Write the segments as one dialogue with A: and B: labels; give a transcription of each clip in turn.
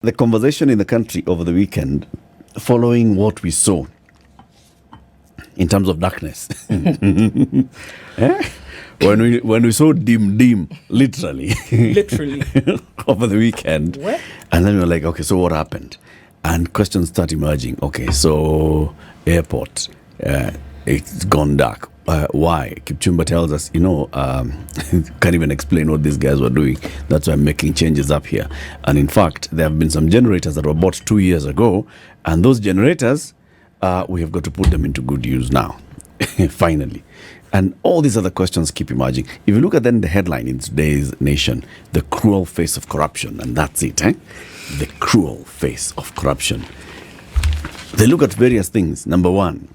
A: the conversation in the country over the weekend, following what we saw in terms of darkness. When we saw dim, literally, over the weekend.
B: What?
A: And then we were like, okay, so what happened? And questions start emerging. Okay, so airport, it's gone dark. Why? Kipchumba tells us, can't even explain what these guys were doing. That's why I'm making changes up here. And in fact, there have been some generators that were bought 2 years ago. And those generators, we have got to put them into good use now, finally. And all these other questions keep emerging. If you look at then the headline in today's Nation, the cruel face of corruption, and that's it, the cruel face of corruption. They look at various things. Number one,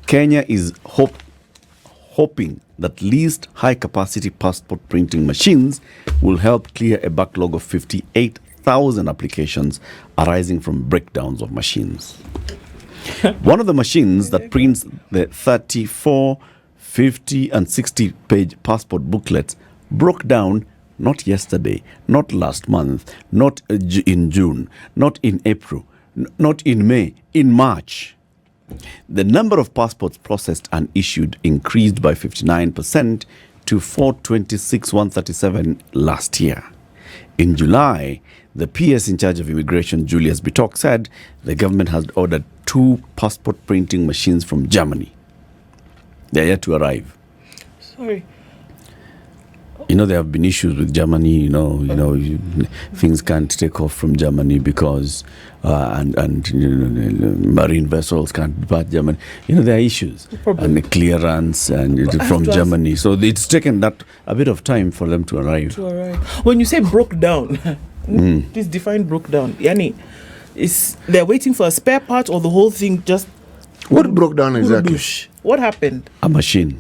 A: Kenya is hoping that leased high-capacity passport printing machines will help clear a backlog of 58,000 applications arising from breakdowns of machines. One of the machines that prints the 34, 50, and 60-page passport booklets broke down not yesterday, not last month, not in June, not in April, not in May, in March. The number of passports processed and issued increased by 59% to 426,137 last year. In July, the PS in charge of immigration, Julius Bitok, said the government has ordered 2 passport printing machines from Germany. They are yet to arrive.
B: Sorry.
A: There have been issues with Germany. Things can't take off from Germany because marine vessels can't depart Germany. There are issues and the clearance from Germany. So it's taken that a bit of time for them to arrive.
B: When you say broke down, please define broke down. Yani, is they're waiting for a spare part or the whole thing just?
C: What broke down exactly?
B: What happened?
A: A machine.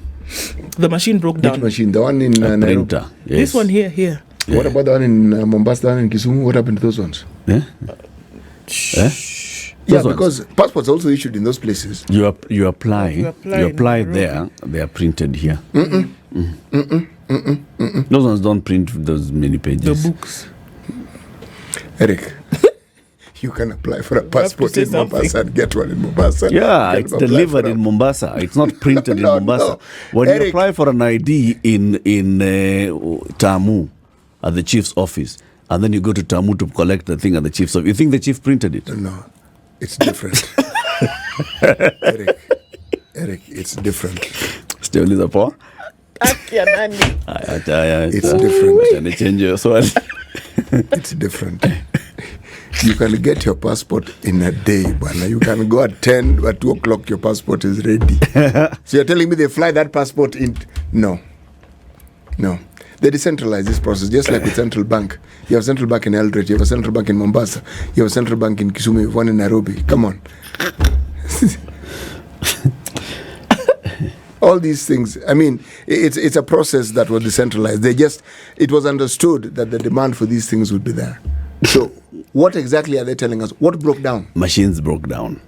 B: The machine broke down.
C: Which machine? The one in
A: printer. Yes.
B: This one here.
C: Yeah. What about the one in Mombasa, the one in Kisumu? What happened to those ones?
A: Yeah,
C: because passports are also issued in those places.
A: You apply there. They are printed here. Those ones don't print those many pages.
B: The books.
C: Eric. You can apply for a passport in Mombasa and get one in Mombasa.
A: Yeah, it's delivered in Mombasa. It's not printed in Mombasa. No. When Eric, you apply for an ID in Tamu at the chief's office, and then you go to Tamu to collect the thing at the chief's office, you think the chief printed it?
C: No, it's different. Eric, it's different.
A: Still is a poor?
C: It's different. It's different. You can get your passport in a day, Bwana. You can go at 10, at 2 o'clock, your passport is ready. So you're telling me they fly that passport in? No. They decentralize this process, just like with central bank. You have central bank in Eldridge, you have a central bank in Mombasa, you have a central bank in Kisumu, you have one in Nairobi. Come on. All these things, I mean, it's a process that was decentralized. It was understood that the demand for these things would be there. So, what exactly are they telling us? What broke down?
A: Machines broke down.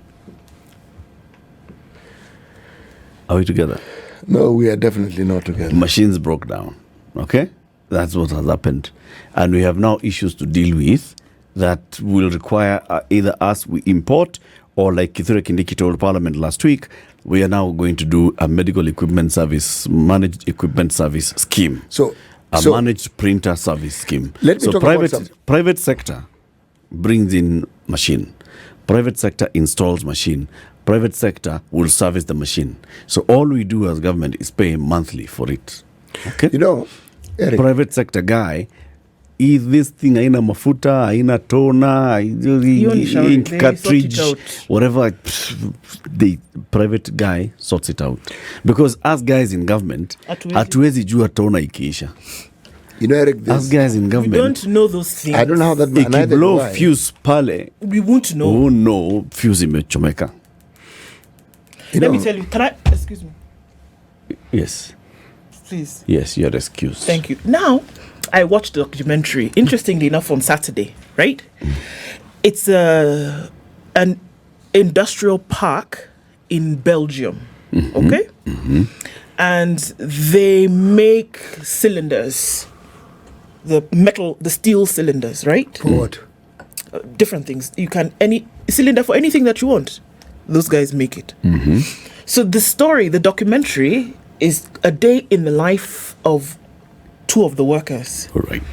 A: Are we together?
C: No, we are definitely not together.
A: Machines broke down. Okay? That's what has happened. And we have now issues to deal with that will require either us we import or, like Kithure Kindiki told Parliament last week, we are now going to do a medical equipment service, managed equipment service scheme. So managed printer service scheme. Private sector brings in machine. Private sector installs machine. Private sector will service the machine. So all we do as government is pay monthly for it. Okay?
C: Eric.
A: Private sector guy, is this thing aina mafuta, aina toner, ink cartridge, whatever, the private guy sorts it out. Because as guys in government, hatuwezi jua toner ikiisha.
C: Eric,
A: as guys in government,
B: we don't know those things.
C: I don't know how that
A: ikiblow fuse pale,
B: we won't know.
A: We won't know fuse imechomeka.
B: Let me tell you, can I, excuse me?
A: Yes.
B: Please.
A: Yes, you're excused.
B: Thank you. Now, I watched the documentary, interestingly enough, on Saturday, right? It's an industrial park in Belgium, okay? And they make cylinders, the steel cylinders, right?
C: For what?
B: different things. You can any cylinder for anything that you want. Those guys make it. So the documentary is a day in the life of two of the workers.
A: All right.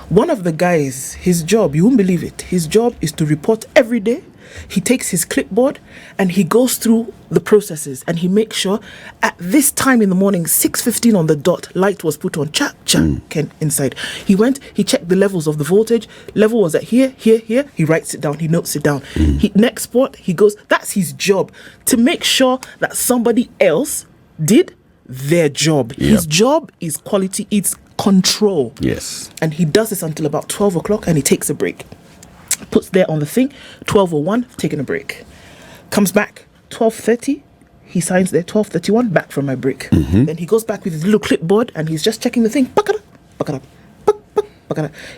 B: One of the guys, his job, you won't believe it, his job is to report every day. He takes his clipboard and he goes through the processes and he makes sure at this time in the morning, 6:15 on the dot, light was put on. Ken inside. He went, he checked the levels of the voltage. Level was at here. He writes it down, he notes it down. Next spot, he goes, that's his job, to make sure that somebody else did their job.
A: Yep.
B: His job is quality, it's control.
A: Yes.
B: And he does this until about 12 o'clock and he takes a break. Puts there on the thing, 12:01, taking a break. Comes back, 12:30, he signs there, 12:31, back from my break. Then he goes back with his little clipboard and he's just checking the thing.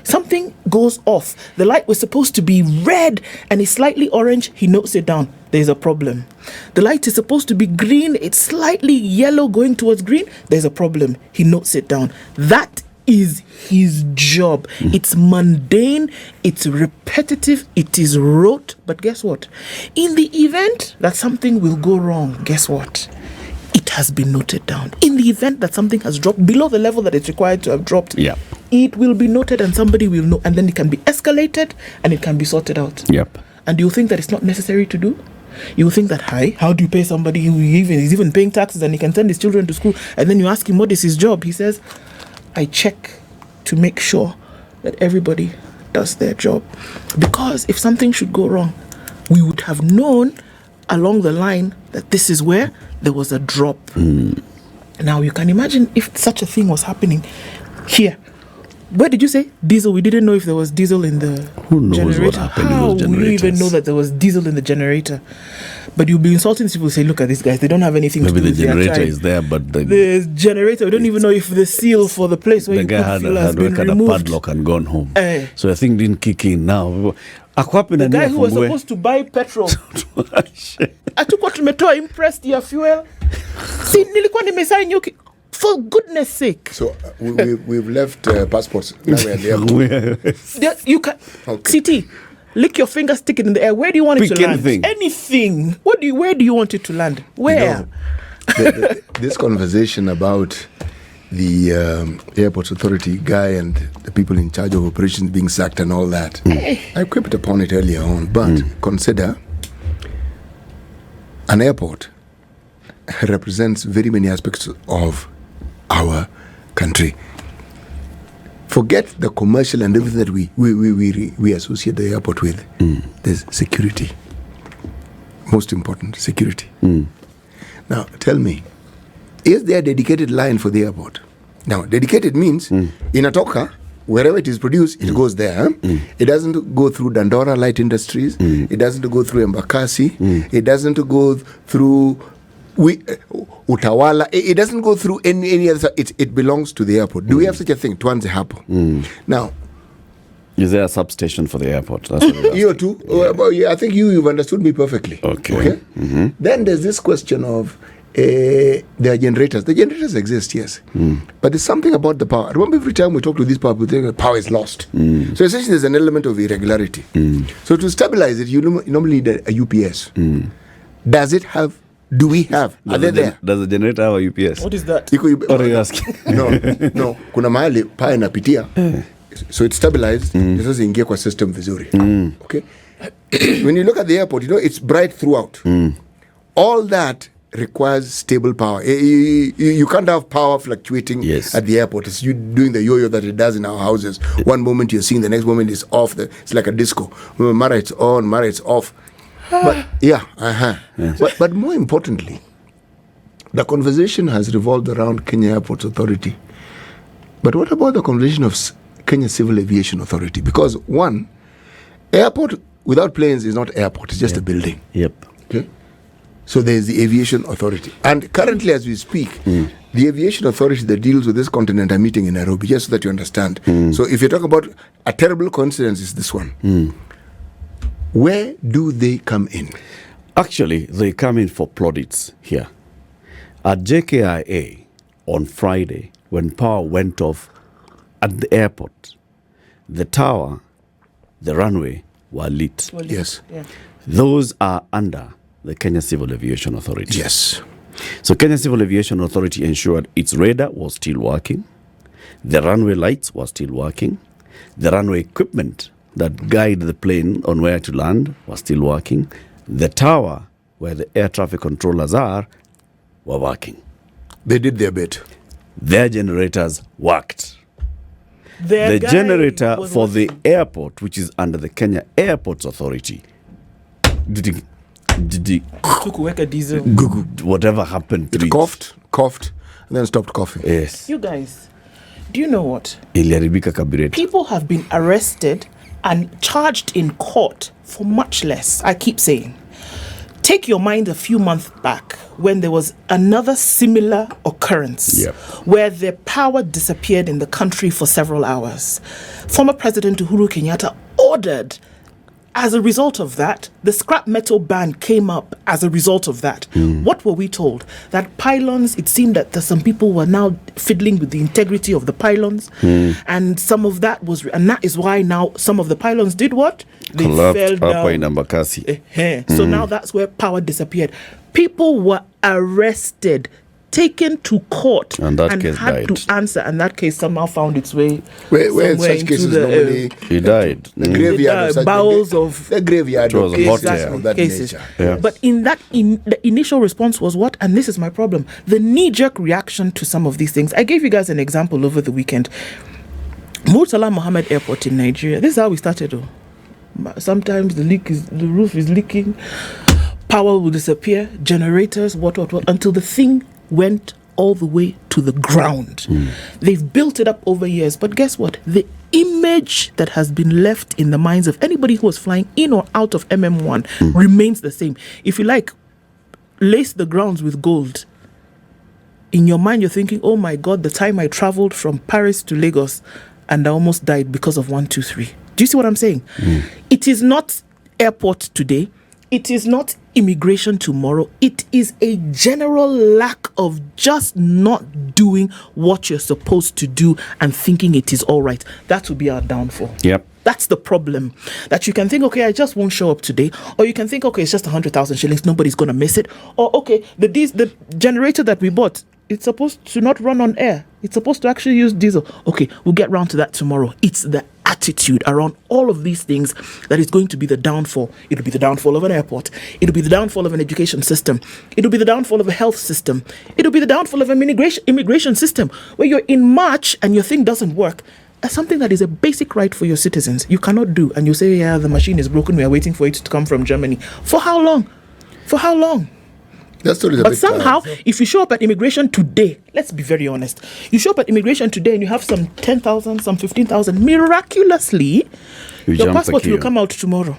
B: Something goes off. The light was supposed to be red and it's slightly orange. He notes it down. There's a problem. The light is supposed to be green. It's slightly yellow going towards green. There's a problem. He notes it down. That is his job. It's mundane, it's repetitive, it is rote. But guess what? In the event that something will go wrong, guess what? It has been noted down. In the event that something has dropped below the level that it's required to have dropped, it will be noted and somebody will know, and then it can be escalated and it can be sorted out. And you think that it's not necessary to do? You think that, how do you pay somebody who is even paying taxes and he can send his children to school, and then you ask him what is his job? He says, I check to make sure that everybody does their job. Because if something should go wrong, we would have known along the line that this is where there was a drop. Now you can imagine if such a thing was happening here. Where did you say? Diesel. We didn't know if there was diesel in the
A: Who knows
B: generator.
A: what happened in
B: How
A: those
B: will you even
A: generators?
B: know that there was diesel in the generator? But you'll be insulting people, say, look at these guys, they don't have anything
A: Maybe
B: to do
A: the
B: with their
A: generator
B: time.
A: is there, but the
B: Generator, we don't even know if the seal for the place where
A: the
B: you
A: guy
B: put
A: had
B: fuel has been
A: a
B: removed.
A: padlock and gone home.
B: Eh.
A: So I think didn't kick in now.
B: The guy who was supposed to buy petrol. Atakuwa tumetoa impressed ya fuel. Si nilikuwa nimesign you. For goodness sake.
C: So we've left passports. Now we're there.
B: You can CT. Lick your finger, stick it in the air. Where do you want it
A: Pick
B: to land?
A: anything.
B: Anything. Where do you want it to land? Where?
C: This conversation about the airports authority guy and the people in charge of operations being sacked and all that, I quipped upon it earlier on. But consider an airport represents very many aspects of our country. Forget the commercial and everything that we associate the airport with. There's security. Most important, security. Now, tell me, is there a dedicated line for the airport? Now, dedicated means inatoka, wherever it is produced, it goes there. It doesn't go through Dandora Light Industries. It doesn't go through Embakasi. It doesn't go through Utawala. It doesn't go through any other. It belongs to the airport. Do we have such a thing? Tuanze hapo. Now,
A: is there a substation for the airport? That's what we're
C: you too. I think you've understood me perfectly.
A: Okay.
C: Then there's this question of there are generators. The generators exist, yes, but there's something about the power. I remember every time we talk to these power people, the power is lost. So essentially, there's an element of irregularity. So to stabilize it, you normally need a UPS. Does it have? Do we have? Are they there?
A: Does the generator have a UPS?
B: What is that?
A: What are you asking?
C: No. Kuna mahali paa inapitia. So it's stabilized. Sasa ingia kwa system vizuri. Okay. When you look at the airport, it's bright throughout. All that requires stable power. You can't have power fluctuating at the airport. It's you doing the yo-yo that it does in our houses. One moment you're seeing, the next moment it's off. It's like a disco. Mara it's on, Mara it's off. But but more importantly, the conversation has revolved around Kenya Airports Authority. But what about the conversation of Kenya Civil Aviation Authority? Because one, airport without planes is not airport, it's just a building. Okay? So there's the Aviation Authority. And currently as we speak, the Aviation Authority that deals with this continent are meeting in Nairobi, just so that you understand. So if you talk about a terrible coincidence, it's this one. Where do they come in?
A: Actually, they come in for plaudits here. At JKIA on Friday, when power went off at the airport, the tower, the runway were lit.
C: Yes.
B: Yeah.
A: Those are under the Kenya Civil Aviation Authority.
C: Yes.
A: So Kenya Civil Aviation Authority ensured its radar was still working, the runway lights were still working, the runway equipment that guide the plane on where to land was still working, the tower where the air traffic controllers are were working.
C: They did their bit.
A: Their generators worked.
B: Their
A: The
B: guy
A: generator
B: was
A: for the
B: working.
A: airport, which is under the Kenya Airports Authority, did
B: Took work a diesel.
A: whatever happened to
C: It coughed, and then stopped coughing.
A: Yes.
B: You guys, do you know what?
A: Iliharibika carburetor.
B: People have been arrested and charged in court for much less. I keep saying. Take your mind a few months back when there was another similar occurrence
A: Yep.
B: where the power disappeared in the country for several hours. Former President Uhuru Kenyatta ordered, as a result of that, the scrap metal ban came up as a result of that. What were we told? That pylons, it seemed that some people were now fiddling with the integrity of the pylons. And some of that was, and that is why now some of the pylons did what? They
A: Collapsed
B: fell
A: up in
B: down.
A: Embakasi.
B: So now that's where power disappeared. People were arrested, taken to court,
A: And that case
B: had
A: died.
B: to answer. And that case somehow found its way
C: Where
B: somewhere
C: such
B: into
C: cases
B: the,
C: normally
A: He died.
C: the graveyard of such
B: bowels of
C: the graveyard
A: It was
C: of
A: a hot
C: cases
A: air.
C: of that
B: cases.
C: nature.
A: Yeah.
B: But the initial response was what? And this is my problem. The knee-jerk reaction to some of these things. I gave you guys an example over the weekend. Murtala Mohammed Airport in Nigeria. This is how we started. Though. Sometimes the roof is leaking, power will disappear, generators, what, until the thing went all the way to the ground. They've built it up over years, but guess what? The image that has been left in the minds of anybody who was flying in or out of MM1 remains the same. If you like, lace the grounds with gold. In your mind, you're thinking, oh my God, the time I traveled from Paris to Lagos and I almost died because of 123. Do you see what I'm saying? It is not airport today. It is not immigration tomorrow. It is a general lack of just not doing what you're supposed to do and thinking it is all right. That will be our downfall.
A: Yep.
B: That's the problem. That you can think, okay, I just won't show up today. Or you can think, okay, it's just 100,000 shillings. Nobody's going to miss it. Or, okay, the generator that we bought, it's supposed to not run on air. It's supposed to actually use diesel. Okay, we'll get round to that tomorrow. It's the attitude around all of these things that is going to be the downfall. It'll be the downfall of an airport. It'll be the downfall of an education system. It'll be the downfall of a health system. It'll be the downfall of an immigration system where you're in March and your thing doesn't work. That's something that is a basic right for your citizens. You cannot do. And you say, yeah, the machine is broken. We are waiting for it to come from Germany. For how long? For how long?
C: That story is a
B: But
C: bit
B: somehow, if you show up at immigration today, let's be very honest, you show up at immigration today and you have some 10,000, some 15,000, miraculously,
A: You
B: your
A: jump the
B: passport will
A: queue.
B: come out tomorrow.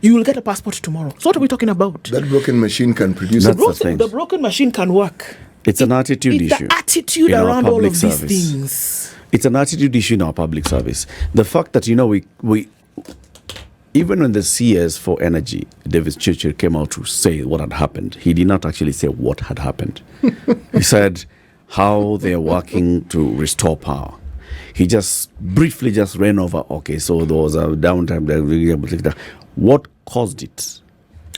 B: You will get a passport tomorrow. So what are we talking about?
C: that broken machine can produce
A: That's
C: it.
A: the thing.
B: The broken machine can work.
A: It's an attitude
B: It's
A: issue.
B: the attitude
A: in our
B: around all
A: public
B: of these
A: service.
B: things.
A: It's an attitude issue in our public service. The fact that, we even when the CS for energy, Davis Churchill, came out to say what had happened, he did not actually say what had happened. He said how they're working to restore power. He just briefly just ran over, okay, so there was a downtime. What caused it?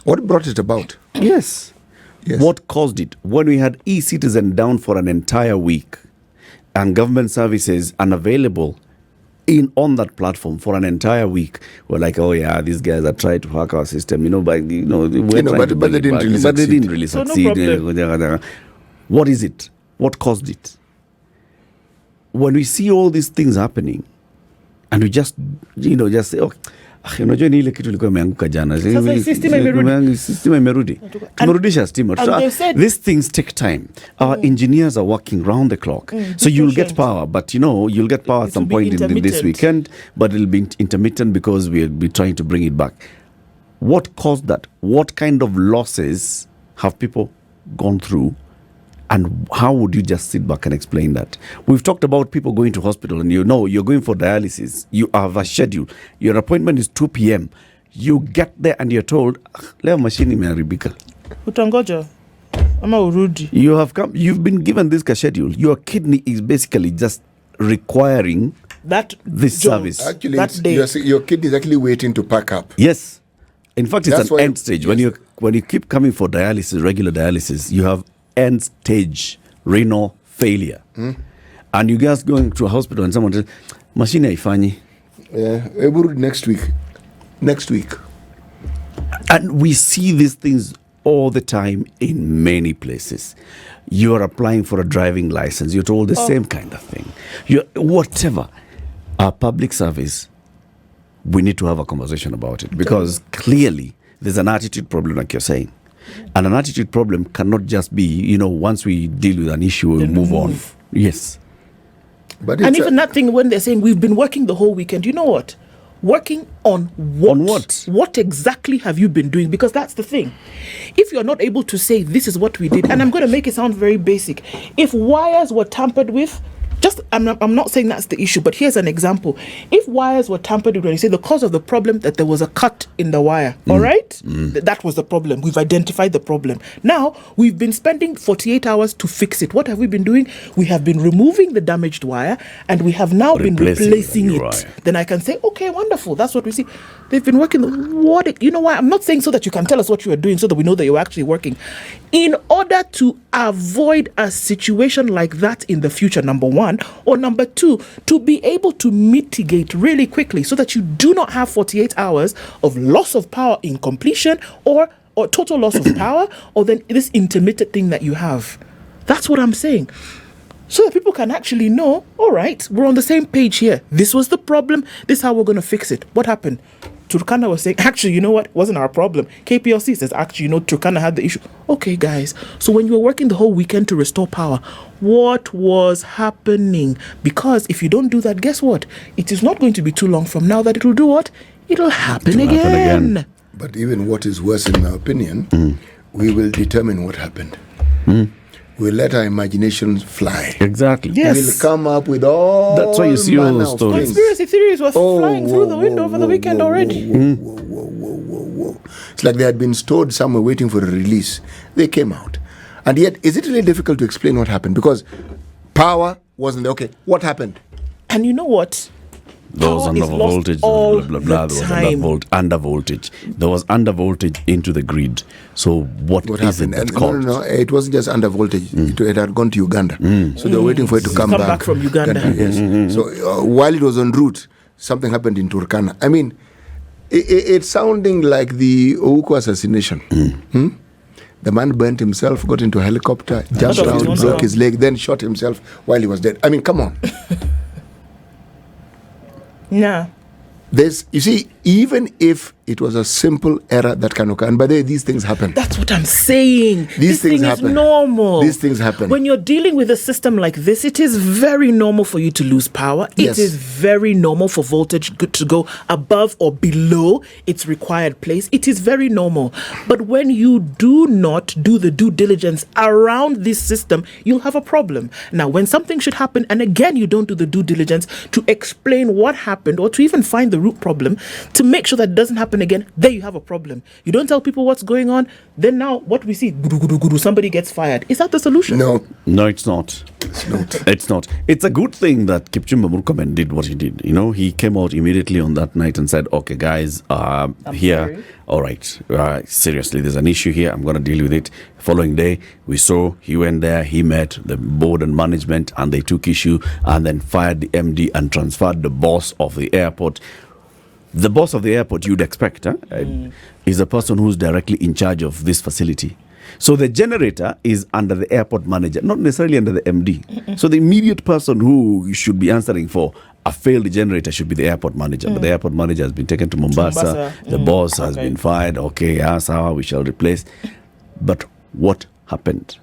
C: What brought it about?
A: Yes.
C: Yes.
A: What caused it? When we had e-citizen down for an entire week and government services unavailable on that platform for an entire week, we're like, oh yeah, these guys are trying to hack our system, but they didn't really
B: So no
A: succeed.
B: problem.
A: What is it? What caused it? When we see all these things happening, and we just say, okay, unajua ni ile kitu ilikuwa imeanguka jana.
B: Sasa system imerudi.
A: System imerudi. Tumerudisha stima.
B: and they said-
A: These things take time. Our engineers are working round the clock. So you'll get
B: patient.
A: power, but you'll get power at
B: It
A: some
B: will be
A: point in this
B: intermittent.
A: weekend, but it'll be intermittent because we'll be trying to bring it back. What caused that? What kind of losses have people gone through? And how would you just sit back and explain that? We've talked about people going to hospital and you're going for dialysis. You have a schedule. Your appointment is 2 p.m. You get there and you're told, leo machine imeharibika.
B: Utangoja ama urudi.
A: You've been given this schedule. Your kidney is basically just requiring this
B: job,
A: service.
C: Actually,
B: that day.
C: your kid is actually waiting to pack up.
A: Yes. In fact, it's
C: That's
A: an
C: why-
A: end stage.
C: yes.
A: When you keep coming for dialysis, regular dialysis, you have end stage renal failure. And you guys going to a hospital and someone says, machine haifanyi.
C: Next week. Next week.
A: And we see these things all the time in many places. You are applying for a driving license. You're told the same kind of thing. Whatever. Our public service, we need to have a conversation about it because clearly there's an attitude problem, like you're saying. And an attitude problem cannot just be, once we deal with an issue, we'll move on. Yes.
C: But
B: And even that thing when they're saying we've been working the whole weekend, you know what? Working on what?
A: On what?
B: What exactly have you been doing? Because that's the thing. If you're not able to say this is what we did, and I'm going to make it sound very basic. If wires were tampered with, I'm not saying that's the issue, but here's an example. If wires were tampered with, when you say the cause of the problem that there was a cut in the wire, all right? That was the problem. We've identified the problem. Now, we've been spending 48 hours to fix it. What have we been doing? We have been removing the damaged wire, and we have now been replacing
A: the
B: it.
A: wire.
B: Then I can say, okay, wonderful. That's what we see. They've been working. You know why? I'm not saying so that you can tell us what you are doing so that we know that you're actually working. In order to avoid a situation like that in the future, number one, or number two, to be able to mitigate really quickly so that you do not have 48 hours of loss of power in completion or total loss of power, or then this intermittent thing that you have. That's what I'm saying. So that people can actually know, all right, we're on the same page here. This was the problem. This is how we're going to fix it. What happened? Turkana was saying, actually, you know what? It wasn't our problem. KPLC says, actually, Turkana had the issue. Okay, guys. So when you were working the whole weekend to restore power, what was happening? Because if you don't do that, guess what? It is not going to be too long from now that it will do what? It'll happen again.
C: But even what is worse, in my opinion, we will determine what happened. We'll let our imaginations fly.
A: Exactly.
B: Yes.
C: We'll come up with all.
A: That's why you see all
C: manner
A: the
C: of
A: stories.
C: things.
B: Conspiracy theories were flying through the window over the weekend already.
C: Whoa. It's like they had been stored somewhere waiting for a release. They came out. And yet, is it really difficult to explain what happened? Because power wasn't there. Okay, what happened?
B: And you know what?
A: There was
B: Power
A: under
B: is lost
A: voltage,
B: all
A: blah, blah, blah.
B: the
A: There was
B: time.
A: under voltage. There was under voltage into the grid. So what is
C: happened?
A: it that
C: And
A: caused?
C: no, it wasn't just under voltage. It had gone to Uganda. So they were waiting for it to come back.
B: From Uganda.
C: Yes. So while it was en route, something happened in Turkana. I mean, it's sounding like the Ouko assassination. The man burnt himself, got into a helicopter, jumped
B: of his
C: out,
B: own
C: broke
B: self.
C: his leg, then shot himself while he was dead. I mean, come on.
B: Nah.
C: You see, even if it was a simple error that can occur, and by the way, these things happen.
B: That's what I'm saying.
C: These
B: this
C: things
B: thing
C: happen.
B: is normal.
C: These things happen.
B: When you're dealing with a system like this, it is very normal for you to lose power.
C: Yes.
B: It is very normal for voltage to go above or below its required place. It is very normal. But when you do not do the due diligence around this system, you'll have a problem. Now, when something should happen, and again, you don't do the due diligence to explain what happened or to even find the root problem to make sure that it doesn't happen again, there you have a problem. You don't tell people what's going on, then now what we see, somebody gets fired. Is that the solution?
C: No,
A: No, it's not. It's not. It's a good thing that Kipchumba Murkomen did what he did. He came out immediately on that night and said, okay, guys, here,
B: sorry.
A: all right, seriously, there's an issue here. I'm going to deal with it. Following day, we saw he went there, he met the board and management, and they took issue and then fired the MD and transferred the boss of the airport. The boss of the airport, you'd expect, is a person who's directly in charge of this facility. So the generator is under the airport manager, not necessarily under the MD. So the immediate person who should be answering for a failed generator should be the airport manager. But the airport manager has been taken to Mombasa. The boss has been fired. Okay, yes, how we shall replace. But what happened?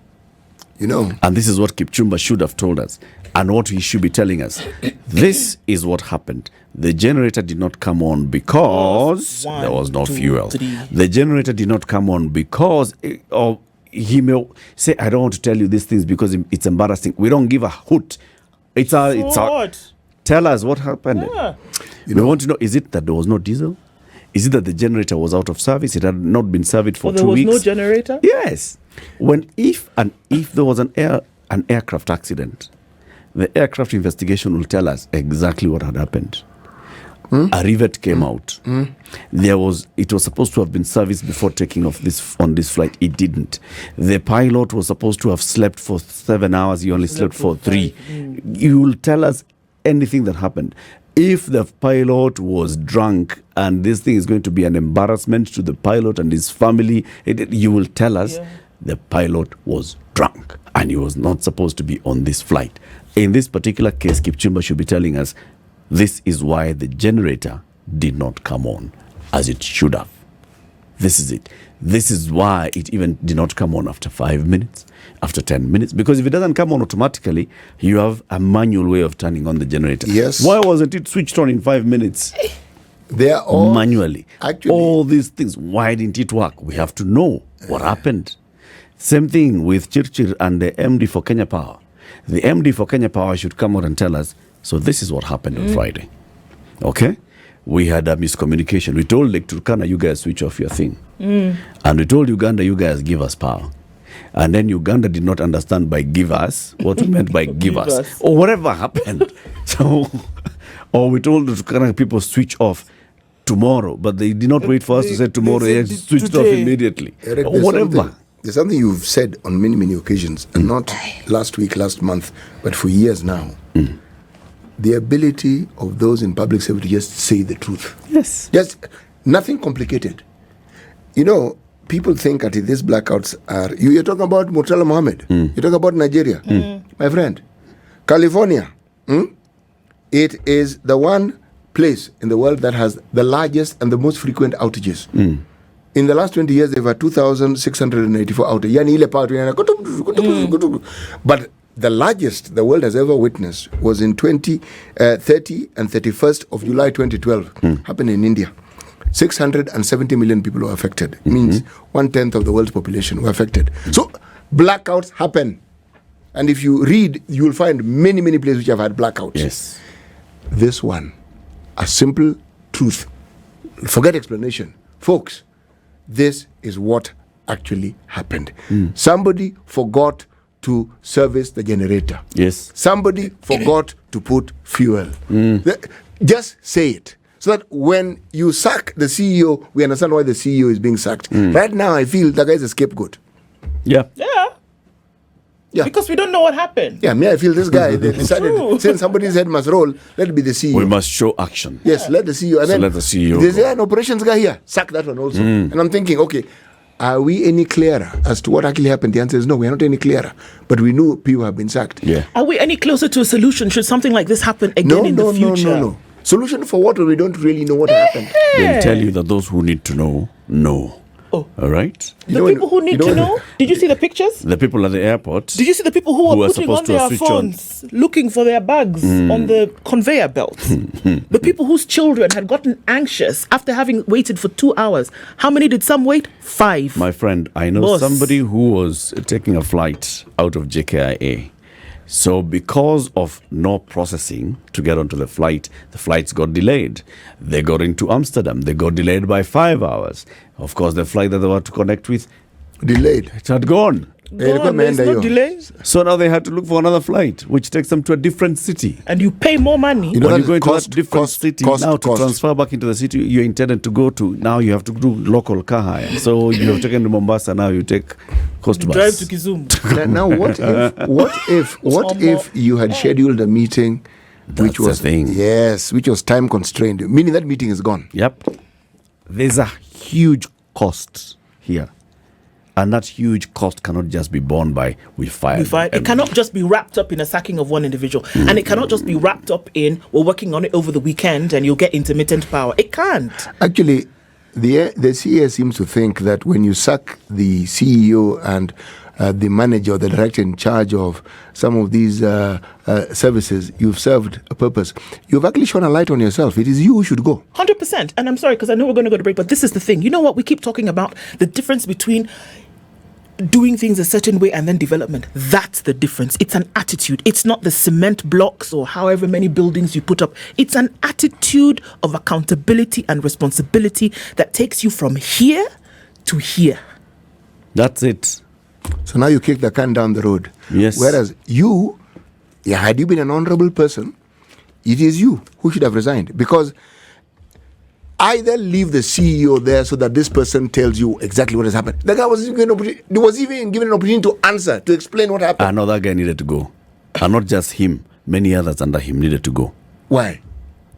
A: And this is what Kipchumba should have told us and what he should be telling us. This is what happened. The generator did not come on because there was no fuel. The generator did not come on because he may say, I don't want to tell you these things because it's embarrassing. We don't give a hoot. It's a tell us what happened.
B: Yeah.
A: We want to know, is it that there was no diesel? Is it that the generator was out of service? It had not been serviced for 2 weeks?
B: There was no generator?
A: Yes. If there was an aircraft accident, The aircraft investigation will tell us exactly what had happened. A rivet came out. It was supposed to have been serviced before taking off on this flight. It didn't. The pilot was supposed to have slept for 7 hours. He only slept for 3. You will tell us anything that happened. If the pilot was drunk and this thing is going to be an embarrassment to the pilot and his family, you will tell us the pilot was drunk and he was not supposed to be on this flight. In this particular case, Kipchumba should be telling us this is why the generator did not come on as it should have. This is it. This is why it even did not come on after 5 minutes, after 10 minutes. Because if it doesn't come on automatically, you have a manual way of turning on the generator.
C: Yes.
A: Why wasn't it switched on in 5 minutes?
C: They are all
A: manually.
C: Actually,
A: all these things. Why didn't it work? We have to know what happened. Same thing with Chirchir and the MD for Kenya Power. The MD for Kenya Power should come out and tell us, so this is what happened on Friday. Okay? We had a miscommunication. We told Lake Turkana, you guys switch off your thing. And we told Uganda, you guys give us power. And then Uganda did not understand by give us what we meant by give us. Or whatever happened. So, or we told the Turkana people switch off tomorrow. But they did not wait for us to say tomorrow. They switched off immediately.
C: Eric,
A: or whatever.
C: There's something you've said on many, many occasions, and not last week, last month, but for years now. The ability of those in public service to just say the truth.
A: Yes.
C: Just nothing complicated. You know, people think that these blackouts are... You're talking about Murtala Mohammed. You're talking about Nigeria. My friend, California. It is the one place in the world that has the largest and the most frequent outages. In the last 20 years, they've had 2,684 outages. Yani ile power but the largest the world has ever witnessed was in 30 and 31st of July 2012. Happened in India. 670 million people were affected. It means 1/10 of the world's population were affected. So blackouts happen. And if you read, you will find many, many places which have had blackouts.
A: Yes.
C: This one, a simple truth. Forget explanation. Folks, this is what actually happened. Somebody forgot to service the generator.
A: Yes.
C: Somebody forgot to put fuel. Just say it. So that when you sack the CEO, we understand why the CEO is being sacked. Right now, I feel the guy is a scapegoat.
A: Yeah.
C: Yeah.
B: Because we don't know what happened.
C: Yeah, I feel this guy, they decided, since somebody's head must roll, let it be the CEO.
A: We must show action.
C: Yes, let the CEO. And
A: So
C: then
A: let the CEO
C: there's
A: go.
C: an operations guy here. Sack that one also. And I'm thinking, okay, are we any clearer as to what actually happened? The answer is no, we're not any clearer. But we knew people have been sacked.
A: Yeah.
B: Are we any closer to a solution should something like this happen again in the future?
C: No. Solution for what? We don't really know what happened.
A: They'll tell you that those who need to know.
B: Oh.
A: All right?
B: The people who need to know, did you see the pictures?
A: The people at the airport.
B: Did you see the people who
A: Who
B: were
A: are
B: putting on
A: supposed to
B: their
A: have switched on.
B: phones, looking for their bags on the conveyor belt? The people whose children had gotten anxious after having waited for 2 hours. How many did some wait? 5.
A: My friend, I know
B: Boss.
A: somebody who was taking a flight out of JKIA. So because of no processing to get onto the flights got delayed. They got into Amsterdam. They got delayed by 5 hours. Of course, the flight that they were to connect with,
C: Delayed.
A: it had gone.
B: Go on, there's no delays.
A: So now they had to look for another flight, which takes them to a different city.
B: And you pay more money.
C: You know,
A: When
C: that
A: you go
C: is
A: into
C: cost,
A: that different
C: cost,
A: city
C: cost,
A: now to
C: cost.
A: transfer back into the city you intended to go to, now you have to do local car hire. So you have taken to Mombasa, now you take coast bus.
B: Drive to Kisumu.
C: Now, what if you had scheduled a meeting which
A: That's
C: was
A: the thing.
C: yes, which was time constrained, meaning that meeting is gone.
A: Yep. There's a huge cost here. And that huge cost cannot just be borne by we fired.
B: It cannot just be wrapped up in a sacking of one individual. And it cannot just be wrapped up in, we're working on it over the weekend and you'll get intermittent power. It can't.
C: Actually, the CA seems to think that when you sack the CEO and the manager or the director in charge of some of these services, you've served a purpose. You've actually shone a light on yourself. It is you who should go.
B: 100%. And I'm sorry, because I know we're going to go to break, but this is the thing. You know what? We keep talking about the difference between doing things a certain way and then development. That's the difference. It's an attitude. It's not the cement blocks or however many buildings you put up. It's an attitude of accountability and responsibility that takes you from here to here.
A: That's it.
C: So now you kick the can down the road.
A: Yes.
C: Whereas you had you been an honorable person, it is you who should have resigned. Because either leave the CEO there so that this person tells you exactly what has happened. The guy was even given an opportunity to answer, to explain what happened.
A: Another guy needed to go. And not just him, many others under him needed to go.
C: Why?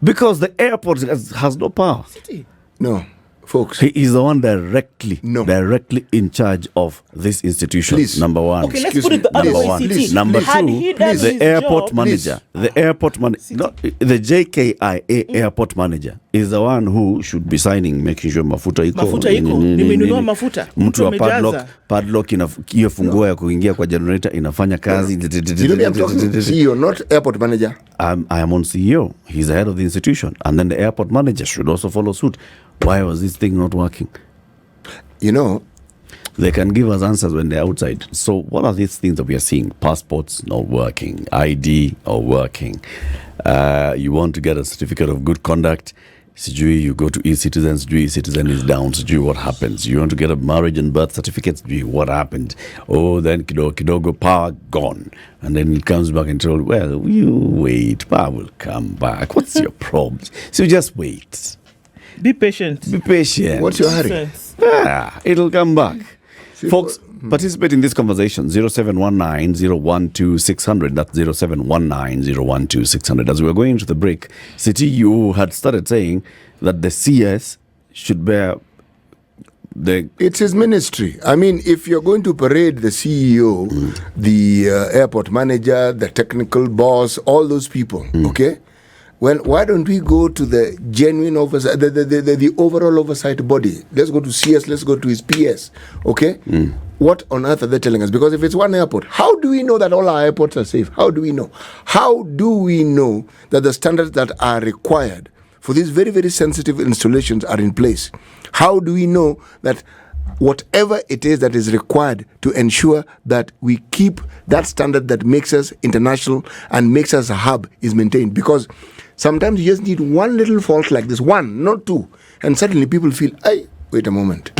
A: Because the airport has no power.
C: No, folks.
A: He is the one directly in charge of this institution.
C: Please.
A: Number one.
B: Okay, let's
C: Excuse
B: put it the
C: me.
B: other
A: Number
B: way,
A: one.
B: CT.
A: Number
B: Had
A: two,
B: he done
A: the
B: his
A: airport
B: job-
A: manager. The airport manager. No, the JKIA airport manager is the one who should be signing, making sure mafuta iko.
B: Nimenunua mafuta.
A: Mtu wa
B: Umejaza.
A: padlock hiyo funguo ya kuingia kwa generator inafanya kazi.
C: You know me, I'm talking CEO, not airport manager.
A: I am on CEO. He's the head of the institution. And then the airport manager should also follow suit. Why was this thing not working?
C: You know,
A: They can give us answers when they're outside. So what are these things that we are seeing? Passports not working. ID not working. You want to get a certificate of good conduct. Sijui, you go to e-citizen. Sijui, e-citizen is down. Sijui, what happens? You want to get a marriage and birth certificate. Sijui, what happened? Oh, then kidogo power gone. And then it comes back and told, well, you wait. Power will come back. What's your problem? So just wait.
B: Be patient.
A: Be patient.
C: what's your hurry?
B: Nonsense.
A: It'll come back.
C: See,
A: Folks, participate in this conversation. 0719-012-600. That's 0719-012-600. As we were going to the break, City, you had started saying that the CS should bear the...
C: It's his ministry. I mean, if you're going to parade the CEO, the airport manager, the technical boss, all those people, okay? Well, why don't we go to the genuine oversight, the overall oversight body? Let's go to CS, let's go to his PS, okay? What on earth are they telling us? Because if it's one airport, how do we know that all our airports are safe? How do we know? How do we know that the standards that are required for these very, very sensitive installations are in place? How do we know that whatever it is that is required to ensure that we keep that standard that makes us international and makes us a hub is maintained? Because sometimes you just need one little fault like this, one, not two, and suddenly people feel, hey, wait a moment,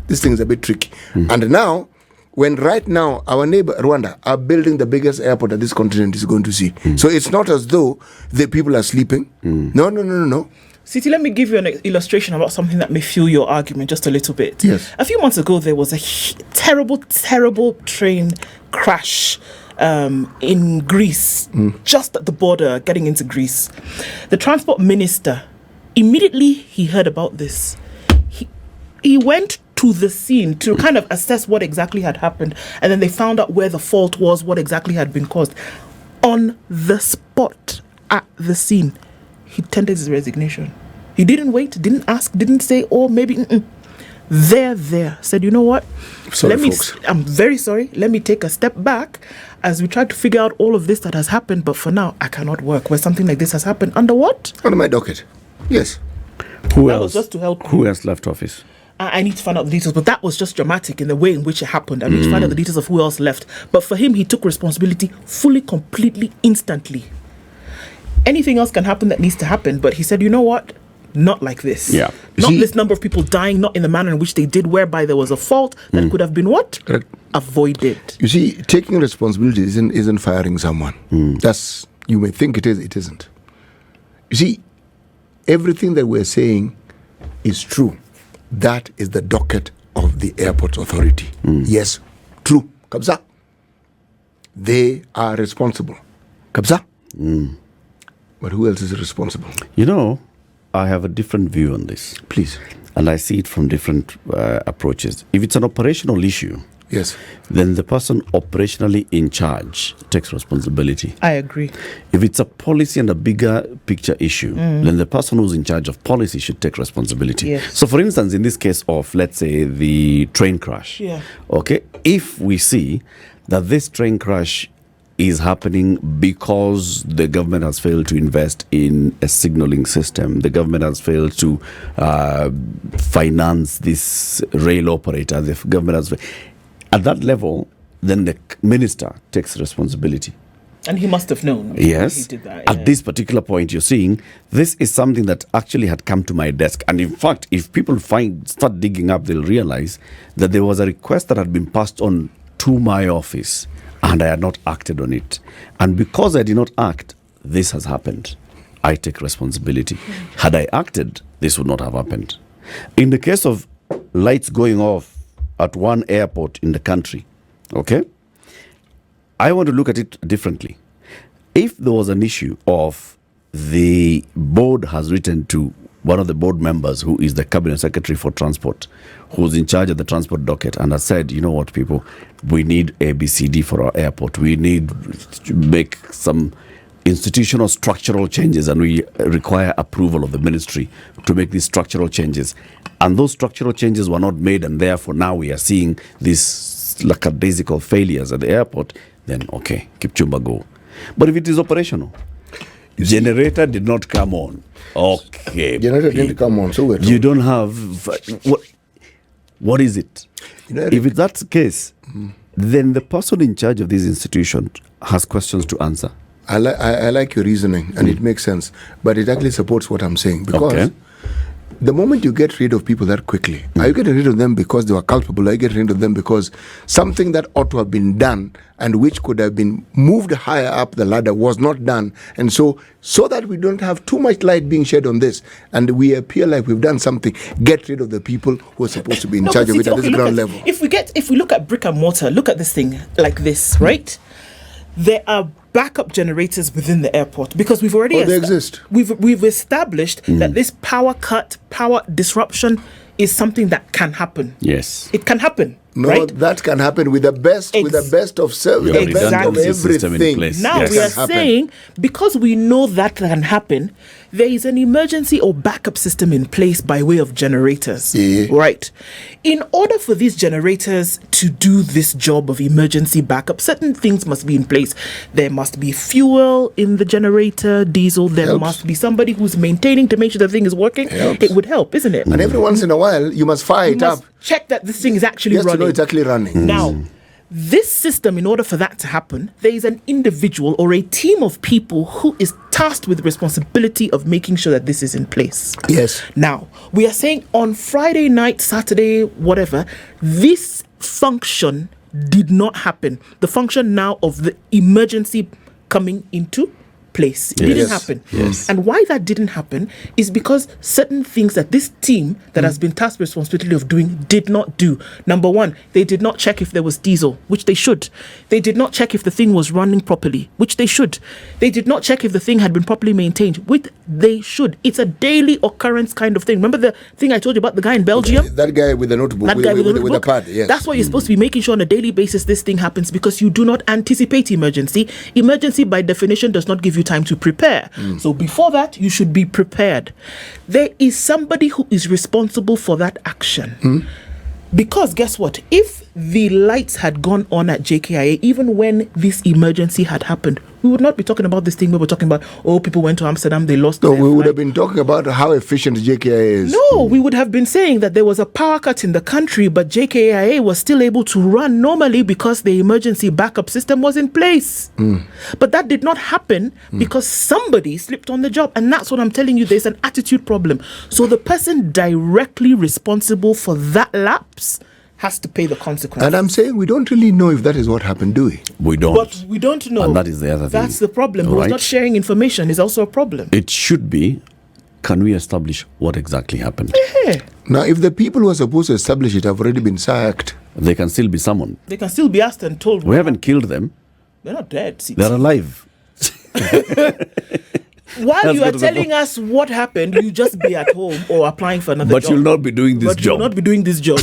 C: this thing is a bit tricky. And now, when right now our neighbor Rwanda are building the biggest airport that this continent is going to see, so it's not as though the people are sleeping. No.
B: City, let me give you an illustration about something that may fuel your argument just a little bit.
C: Yes.
B: A few months ago, there was a terrible train crash in Greece, just at the border, getting into Greece. The transport minister, immediately he heard about this, he went to the scene to kind of assess what exactly had happened, and then they found out where the fault was, what exactly had been caused. On the spot, at the scene, he tendered his resignation. He didn't wait, didn't ask, didn't say, oh, maybe... There, said, you know what?
C: Sorry, folks.
B: I'm very sorry. Let me take a step back as we try to figure out all of this that has happened. But for now, I cannot work where something like this has happened. Under what?
C: Under my docket. Yes.
A: Who
B: That
A: else?
B: was just to help.
A: Who else left office?
B: I need to find out the details, but that was just dramatic in the way in which it happened. I need to find out the details of who else left. But for him, he took responsibility fully, completely, instantly. Anything else can happen that needs to happen, but he said, you know what? Not like this.
A: Yeah.
B: Not this number of people dying, not in the manner in which they did, whereby there was a fault that could have been what? Avoided.
C: You see, taking responsibility isn't firing someone. That's, you may think it is, it isn't. You see, everything that we're saying is true. That is the docket of the airport authority. Yes, true. Kabza. They are responsible. Kabza. But who else is responsible?
A: You know, I have a different view on this.
C: Please.
A: And I see it from different approaches. If it's an operational issue,
C: Yes.
A: then the person operationally in charge takes responsibility.
B: I agree.
A: If it's a policy and a bigger picture issue, then the person who's in charge of policy should take responsibility.
B: Yes.
A: So, for instance, in this case of, let's say, the train crash, okay, if we see that this train crash is happening because the government has failed to invest in a signaling system, the government has failed to finance this rail operator, the government has at that level, then the minister takes responsibility.
B: And he must have known.
A: Yes.
B: He did that,
A: At this particular point, you're seeing this is something that actually had come to my desk. And in fact, if people start digging up, they'll realize that there was a request that had been passed on to my office and I had not acted on it. And because I did not act, this has happened. I take responsibility. Had I acted, this would not have happened. In the case of lights going off at one airport in the country, okay, I want to look at it differently. If there was an issue of the board has written to one of the board members who is the cabinet secretary for transport, who's in charge of the transport docket, and has said, you know what, people, we need ABCD for our airport. We need to make some institutional structural changes, and we require approval of the ministry to make these structural changes. And those structural changes were not made, and therefore now we are seeing these lackadaisical failures at the airport, then okay, Kipchumba go. But if it is operational, generator did not come on. Okay.
C: Generator didn't come on, so
A: you don't have what is it? If it's that case, then the person in charge of this institution has questions to answer.
C: I like your reasoning, and it makes sense, but it actually supports what I'm saying, because the moment you get rid of people that quickly, are you getting rid of them because they were culpable? Are you getting rid of them because something that ought to have been done and which could have been moved higher up the ladder was not done? And so that we don't have too much light being shed on this and we appear like we've done something, get rid of the people who are supposed to be in charge of it at this ground level.
B: If we look at brick and mortar, look at this thing like this, right? There are backup generators within the airport, because we've already
C: they exist.
B: We've established that this power cut, power disruption is something that can happen.
A: Yes,
B: it can happen.
C: No,
B: right?
C: that can happen with the best, with the best of service, the best of everything.
B: Now we are saying, because we know that can happen, there is an emergency or backup system in place by way of generators, right? In order for these generators to do this job of emergency backup, certain things must be in place. There must be fuel in the generator, diesel. There must be somebody who's maintaining to make sure the thing is working. It would help, isn't it?
C: And every once in a while, you must fire it up.
B: Check that this thing is actually running.
C: Know it's actually running.
B: Now, this system, in order for that to happen, there is an individual or a team of people who is tasked with the responsibility of making sure that this is in place.
C: Yes.
B: Now, we are saying on Friday night, Saturday, whatever, this function did not happen. The function now of the emergency coming into place. It didn't happen.
A: Yes.
B: And why that didn't happen is because certain things that this team that has been tasked with responsibility of doing did not do. Number one, they did not check if there was diesel, which they should. They did not check if the thing was running properly, which they should. They did not check if the thing had been properly maintained, which they should. It's a daily occurrence kind of thing. Remember the thing I told you about the guy in Belgium?
C: That guy with the notebook, with a pad, yes.
B: That's why you're supposed to be making sure on a daily basis this thing happens, because you do not anticipate emergency. Emergency, by definition, does not give you time to prepare. So before that, you should be prepared. There is somebody who is responsible for that action. Because guess what? If the lights had gone on at JKIA, even when this emergency had happened, we would not be talking about this thing where we're talking about, people went to Amsterdam, they lost their
C: we would
B: flight.
C: have been talking about how efficient JKIA is.
B: No, we would have been saying that there was a power cut in the country, but JKIA was still able to run normally because the emergency backup system was in place. But that did not happen because somebody slipped on the job. And that's what I'm telling you, there's an attitude problem. So the person directly responsible for that lapse has to pay the consequences.
C: And I'm saying we don't really know if that is what happened, do we?
A: We don't.
B: But we don't know.
A: And that is the other thing.
B: That's the problem. Who's not sharing information is also a problem.
A: It should be, can we establish what exactly happened?
C: Now, if the people who are supposed to establish it have already been sacked,
A: They can still be summoned.
B: They can still be asked and told.
A: We haven't killed them.
B: They're not dead.
A: They're alive.
B: While you are telling us what happened, you just be at home or applying for another job.
A: But you'll not be doing this job.
B: You'll not be doing this job.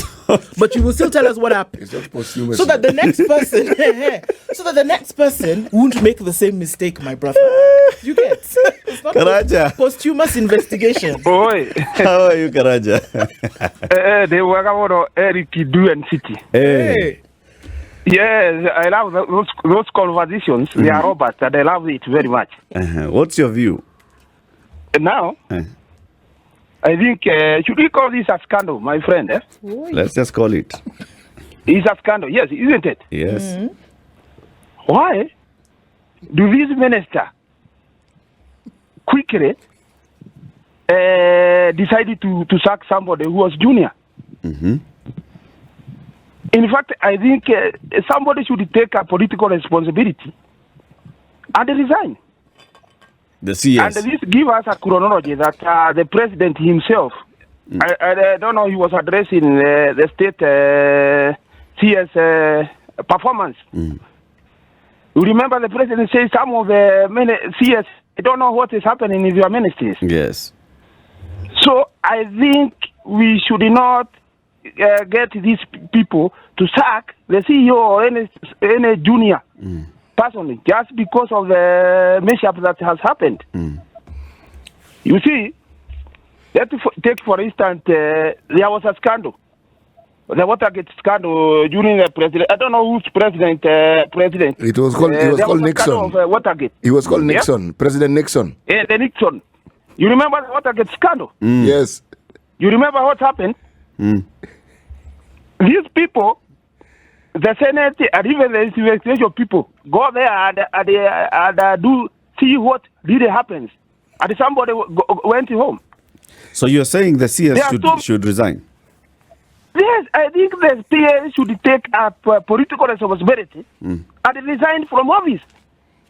B: But you will still tell us what happened.
C: it's just posthumous.
B: So that the next person won't make the same mistake, my brother. You get? It's not
A: Karaja.
B: posthumous investigation.
D: Oi.
A: How are you, Karaja?
D: They were about Eric Kidu and City.
A: Hey.
D: Yes, I love those conversations. They are robust, and I love it very much.
A: What's your view?
D: Now, I think, should we call this a scandal, my friend?
A: Let's just call it.
D: It's a scandal, yes, isn't it?
A: Yes.
D: Why do these ministers quickly decided to sack somebody who was junior? In fact, I think somebody should take a political responsibility and resign.
A: The CS.
D: And this give us a chronology that the president himself, I don't know, he was addressing the state CS performance. You remember the president said some of the CS, I don't know what is happening in your ministries.
A: Yes.
D: So I think we should not get these people to sack the CEO or any junior person just because of the mishap that has happened. You see, let's take for instance, there was a scandal, the Watergate scandal during the president. I don't know who's president.
C: It was called. It was called Nixon.
D: Of, Watergate.
C: He was called Nixon. Yeah? President Nixon.
D: The Nixon. You remember the Watergate scandal?
C: Yes.
D: You remember what happened? These people, the Senate and even the investigation people, go there and do see what really happens. And somebody went home.
A: So you're saying the CS should resign?
D: Yes, I think the PS should take up political responsibility and resign from office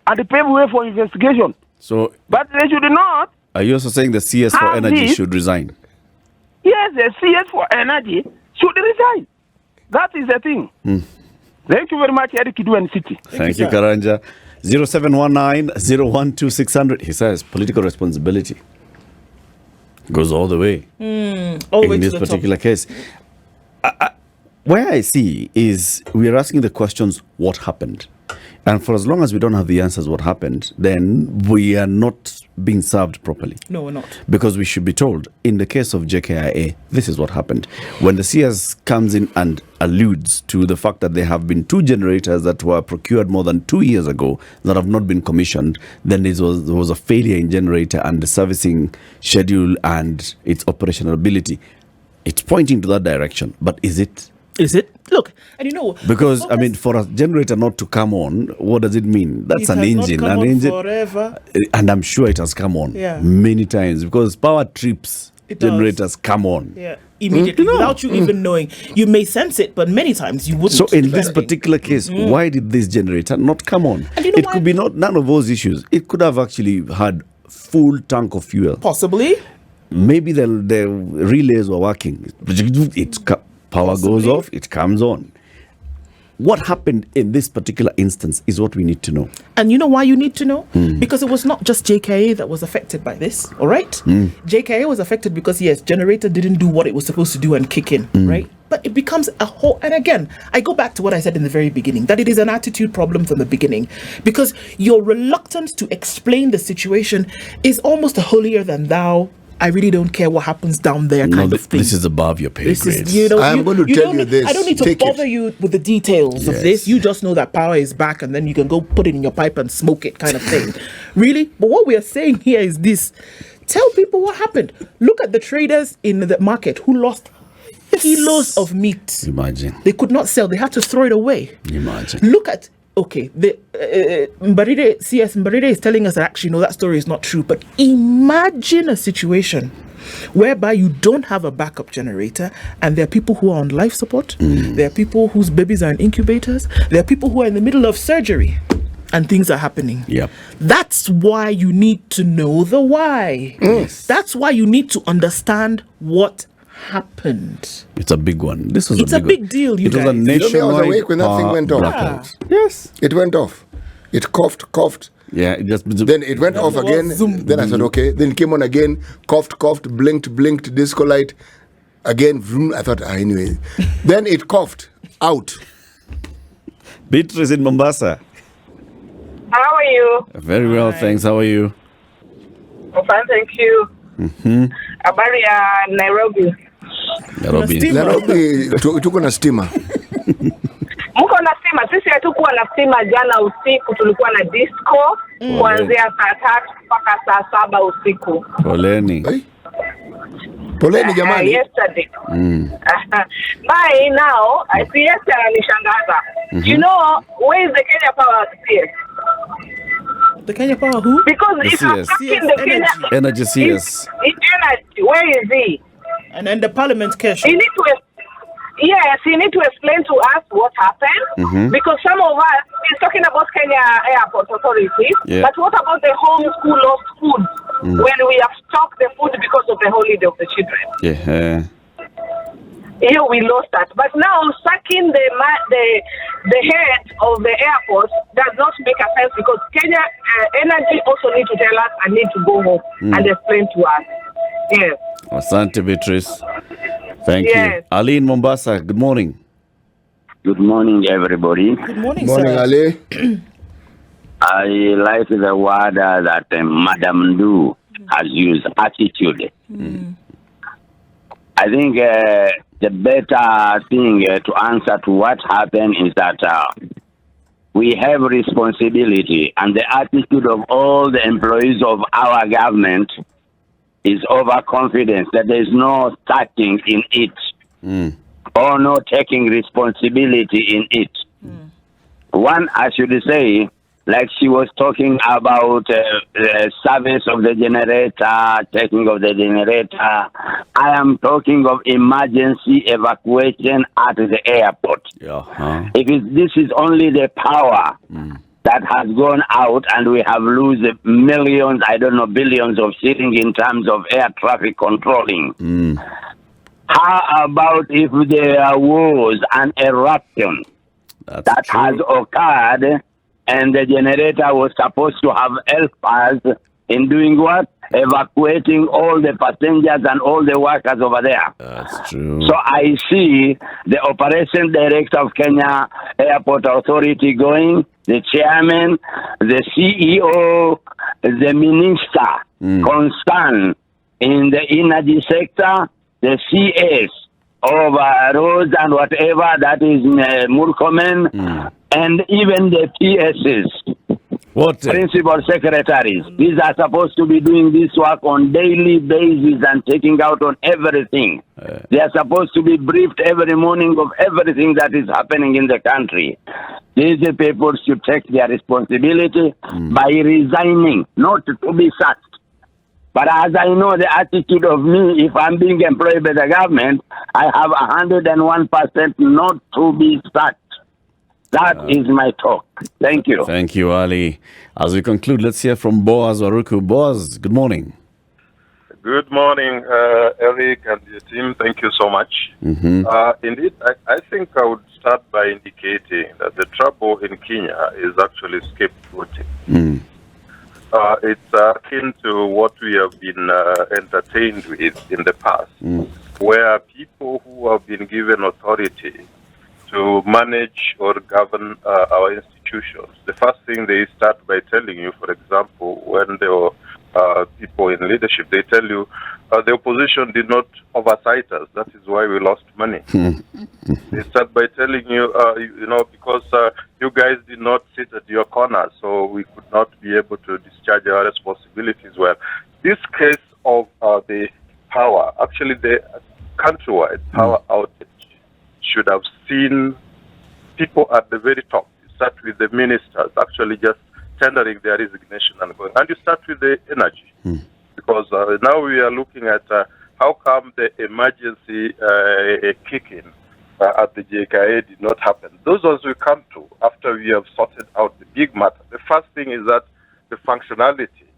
D: and pave way for investigation.
A: So,
D: but they should not.
A: Are you also saying the CS for energy should resign?
D: Yes, the CS for energy should resign. That is the thing. Thank you very much, Eric Kidu and City.
A: Thank you, Karanja. 0719-012-600. He says political responsibility goes all the way in this particular case. Where I see is we are asking the questions, what happened? And for as long as we don't have the answers what happened, then we are not being served properly.
B: No, we're not.
A: Because we should be told, in the case of JKIA, this is what happened. When the CS comes in and alludes to the fact that there have been 2 generators that were procured more than 2 years ago that have not been commissioned, then there was a failure in generator and the servicing schedule and its operational ability. It's pointing to that direction. But is it?
B: Is it? Look, and you know,
A: because I mean, for a generator not to come on, what does it mean? That's an engine,
B: forever.
A: And I'm sure it has come on many times because power trips. Generators come on
B: immediately without you even knowing. You may sense it, but many times you wouldn't.
A: So in this particular case, why did this generator not come on?
B: And you know
A: it could be none of those issues. It could have actually had full tank of fuel.
B: Possibly.
A: Maybe the relays were working. Power goes off, it comes on. What happened in this particular instance is what we need to know.
B: And you know why you need to know? Because it was not just JKA that was affected by this, all right? JKA was affected because, yes, generator didn't do what it was supposed to do and kick in, right? But it becomes a whole, and again, I go back to what I said in the very beginning, that it is an attitude problem from the beginning. Because your reluctance to explain the situation is almost a holier than thou, I really don't care what happens down there kind of thing.
A: This is above your pay grade.
C: I'm going to tell you this.
B: I don't need to bother you with the details of this. You just know that power is back and then you can go put it in your pipe and smoke it kind of thing. Really? But what we are saying here is this. Tell people what happened. Look at the traders in the market who lost kilos of meat.
A: Imagine.
B: They could not sell. They had to throw it away.
A: Imagine.
B: Look at... Okay, the CS Mbarire is telling us that actually, no, that story is not true. But imagine a situation whereby you don't have a backup generator and there are people who are on life support. There are people whose babies are in incubators. There are people who are in the middle of surgery and things are happening.
A: Yep.
B: That's why you need to know the why. That's why you need to understand what happened.
A: It's a big one. This was
B: a big deal, you guys.
A: Was a nationwide
C: I was awake when that thing went off.
A: Yes.
C: It went off. It coughed.
A: Yeah, it just...
C: Then it went off again. Then I said, okay. Then it came on again. Coughed, blinked, disco light. Again, vroom. I thought, anyway. Then it coughed out.
A: Beatrice in Mombasa.
E: How are you?
A: Very well, thanks. How are you?
E: I'm fine, thank you. Habari ya Nairobi.
C: Nairobi tuko na stima.
E: Mko na stima? Sisi hatukuwa na stima jana usiku, tulikuwa na disco kuanzia saa 3 mpaka saa 7 usiku.
A: Poleni.
C: Poleni jamani.
E: Yesterday. By now, I see yesterday anishangaza. You know, where is the Kenya Power CS?
B: The Kenya Power who?
E: Because
A: the
E: if
A: CS.
E: the Kenya
A: Energy CS.
E: Energy, where is he?
B: And then the Parliament cash.
E: He need to. Yes, you need to explain to us what happened, because some of us is talking about Kenya Airport Authority, but what about the home school lost food when we have stocked the food because of the holiday of the children?
A: Yeah.
E: Here we lost that, but now sacking the head of the airport does not make a sense, because Kenya Energy also need to tell us and need to go home and explain to us. Yes.
A: Asante Beatrice. Thank you. Ali in Mombasa, good morning.
F: Good morning, everybody.
B: Good morning,
C: Morning,
B: sir.
C: Ali.
F: I like the word that Madam Du has used, attitude. I think the better thing to answer to what happened is that we have responsibility, and the attitude of all the employees of our government is overconfidence, that there is no starting in it or no taking responsibility in it. One, I should say, like she was talking about service of the generator, taking of the generator, I am talking of emergency evacuation at the airport. This is only the power that has gone out, and we have lost millions, I don't know, billions of shillings in terms of air traffic controlling. How about if there was an eruption that has occurred, and the generator was supposed to have helped us in doing what? Evacuating all the passengers and all the workers over there.
A: That's true.
F: So I see the operation director of Kenya Airport Authority going, the chairman, the CEO, the minister concerned in the energy sector, the CS of roads and whatever, that is Murkomen, and even the PSs. Principal secretaries. These are supposed to be doing this work on daily basis and taking out on everything. They are supposed to be briefed every morning of everything that is happening in the country. These people should take their responsibility by resigning, not to be sacked. But as I know the attitude of me, if I'm being employed by the government, I have 101% not to be sacked. That is my talk. Thank you.
A: Thank you, Ali. As we conclude, let's hear from Boaz Waruku. Boaz, good morning.
G: Good morning, Eric and your team. Thank you so much. Indeed, I think I would start by indicating that the trouble in Kenya is actually scapegoating. It's akin to what we have been entertained with in the past, where people who have been given authority to manage or govern our institutions, the first thing they start by telling you, for example, when there were people in leadership, they tell you the opposition did not oversight us. That is why we lost money. They start by telling you, because you guys did not sit at your corner, so we could not be able to discharge our responsibilities well. This case of the power, actually the countrywide power outage, should have seen people at the very top. You start with the ministers actually just tendering their resignation and going. And you start with the energy. Because now we are looking at how come the emergency kick-in at the JKA did not happen. Those ones we come to after we have sorted out the big matter. The first thing is that the functionality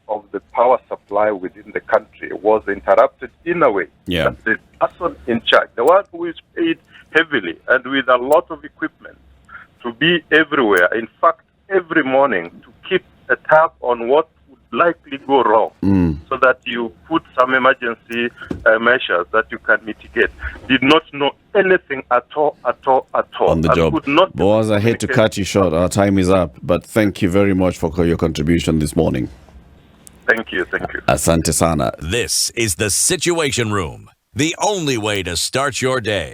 G: of the power supply within the country was interrupted in a way that the person in charge, the one who is paid heavily and with a lot of equipment to be everywhere, in fact, every morning, to keep a tab on what would likely go wrong so that you put some emergency measures that you can mitigate, did not know anything at all.
A: On the job. Boaz, I hate to cut you short. Our time is up, but thank you very much for your contribution this morning.
G: Thank you.
A: Asante sana.
H: This is the Situation Room, the only way to start your day.